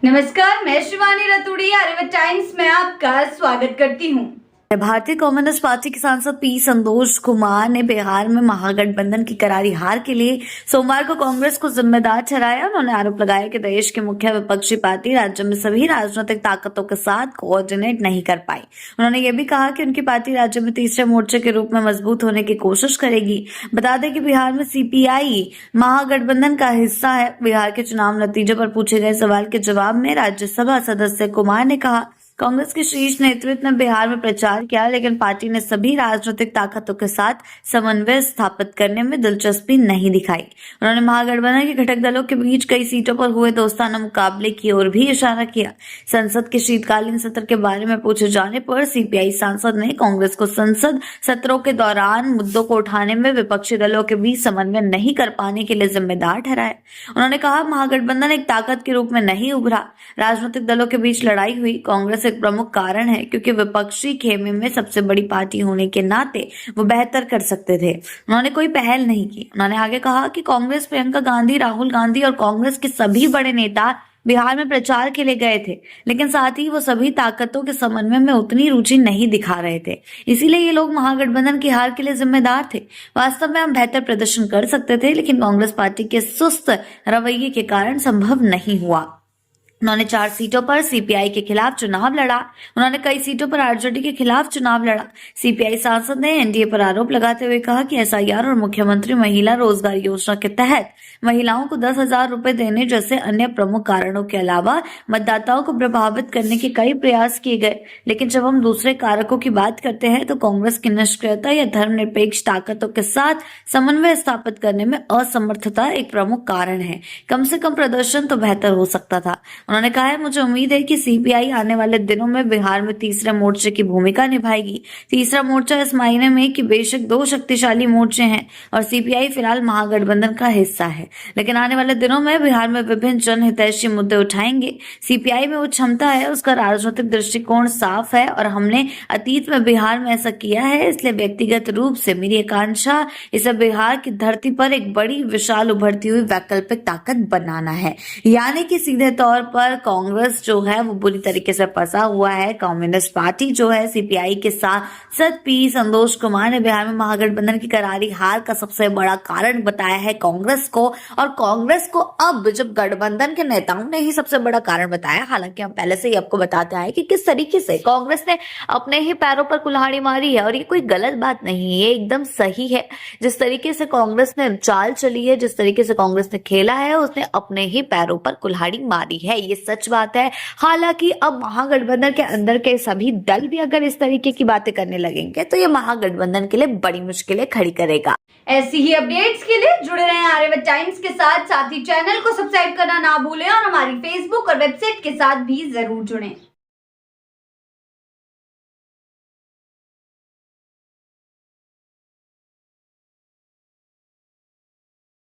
नमस्कार, मैं शिवानी रतूड़ी आर्यभट्ट टाइम्स में आपका स्वागत करती हूँ। भारतीय कम्युनिस्ट पार्टी के सांसद पी संतोष कुमार ने बिहार में महागठबंधन की करारी हार के लिए सोमवार को कांग्रेस को जिम्मेदार ठहराया। उन्होंने आरोप लगाया कि देश की मुख्य विपक्षी पार्टी राज्य में सभी राजनीतिक ताकतों के साथ कोऑर्डिनेट नहीं कर पाई। उन्होंने ये भी कहा कि उनकी पार्टी राज्य में तीसरे मोर्चे के रूप में मजबूत होने की कोशिश करेगी। बता दें कि बिहार में सीपीआई महागठबंधन का हिस्सा है। बिहार के चुनाव नतीजे पर पूछे गए सवाल के जवाब में राज्यसभा सदस्य कुमार ने कहा, कांग्रेस के शीर्ष नेतृत्व ने बिहार में प्रचार किया, लेकिन पार्टी ने सभी राजनीतिक ताकतों के साथ समन्वय स्थापित करने में दिलचस्पी नहीं दिखाई। उन्होंने महागठबंधन के घटक दलों के बीच कई सीटों पर हुए दोस्ताना मुकाबले की ओर भी इशारा किया। संसद के शीतकालीन सत्र के बारे में पूछे जाने पर सीपीआई सांसद ने कांग्रेस को संसद सत्रों के दौरान मुद्दों को उठाने में विपक्षी दलों के बीच समन्वय नहीं कर पाने के लिए जिम्मेदार ठहराया। उन्होंने कहा, महागठबंधन एक ताकत के रूप में नहीं उभरा। राजनीतिक दलों के बीच लड़ाई हुई। कांग्रेस एक प्रमुख कारण है क्योंकि विपक्षी खेमे में सबसे बड़ी पार्टी होने के नाते वो बेहतर कर सकते थे। उन्होंने कोई पहल नहीं की। उन्होंने आगे कहा कि कांग्रेस प्रियंका गांधी, राहुल गांधी और कांग्रेस के सभी बड़े नेता बिहार में प्रचार के लिए गए थे, लेकिन साथ ही वो सभी ताकतों के समन्वय में उतनी रुचि नहीं दिखा रहे थे। इसीलिए ये लोग महागठबंधन की हार के लिए जिम्मेदार थे। वास्तव में हम बेहतर प्रदर्शन कर सकते थे, लेकिन कांग्रेस पार्टी के सुस्त रवैये के कारण संभव नहीं हुआ। उन्होंने 4 सीटों पर सीपीआई के खिलाफ चुनाव लड़ा। उन्होंने कई सीटों पर आरजेडी के खिलाफ चुनाव लड़ा। सीपीआई सांसद ने एनडीए पर आरोप लगाते हुए कहा कि एसआईआर और मुख्यमंत्री महिला रोजगार योजना के तहत महिलाओं को 10,000 रुपए देने जैसे अन्य प्रमुख कारणों के अलावा मतदाताओं को प्रभावित करने के कई प्रयास किए गए। लेकिन जब हम दूसरे कारकों की बात करते हैं तो कांग्रेस की निष्क्रियता या धर्मनिरपेक्ष ताकतों के साथ समन्वय स्थापित करने में असमर्थता एक प्रमुख कारण है। कम से कम प्रदर्शन तो बेहतर हो सकता था। उन्होंने कहा है, मुझे उम्मीद है कि सीपीआई आने वाले दिनों में बिहार में तीसरे मोर्चे की भूमिका निभाएगी। तीसरा मोर्चा इस मायने में कि बेशक 2 शक्तिशाली मोर्चे हैं और सीपीआई फिलहाल महागठबंधन का हिस्सा है, लेकिन आने वाले दिनों में बिहार में विभिन्न जनहितैषी मुद्दे उठाएंगे। सीपीआई में वो क्षमता है, उसका राजनीतिक दृष्टिकोण साफ है और हमने अतीत में बिहार में ऐसा किया है। इसलिए व्यक्तिगत रूप से मेरी आकांक्षा इसे बिहार की धरती पर एक बड़ी विशाल उभरती हुई वैकल्पिक ताकत बनाना है। यानी कि सीधे तौर पर कांग्रेस जो है वो बुरी तरीके से फंसा हुआ है। कम्युनिस्ट पार्टी जो है सीपीआई के सांसद पी संतोष कुमार ने बिहार में महागठबंधन की करारी हार का सबसे बड़ा कारण बताया है कांग्रेस को। और कांग्रेस को अब जब गठबंधन के नेताओं ने ही सबसे बड़ा कारण बताया, हालांकि हम पहले से ही आपको बताते आए कि किस तरीके से कांग्रेस ने अपने ही पैरों पर कुल्हाड़ी मारी है। और ये कोई गलत बात नहीं है, ये एकदम सही है। जिस तरीके से कांग्रेस ने चाल चली है, जिस तरीके से कांग्रेस ने खेला है, उसने अपने ही पैरों पर कुल्हाड़ी मारी है, ये सच बात है। हालांकि अब महागठबंधन के अंदर के सभी दल भी अगर इस तरीके की बातें करने लगेंगे तो ये महागठबंधन के लिए बड़ी मुश्किलें खड़ी करेगा। ऐसी ही अपडेट्स के लिए जुड़े रहें आर्यभट्ट टाइम्स के साथ ही चैनल को सब्सक्राइब करना ना भूलें और हमारी फेसबुक और वेबसाइट के साथ भी जरूर जुड़ें।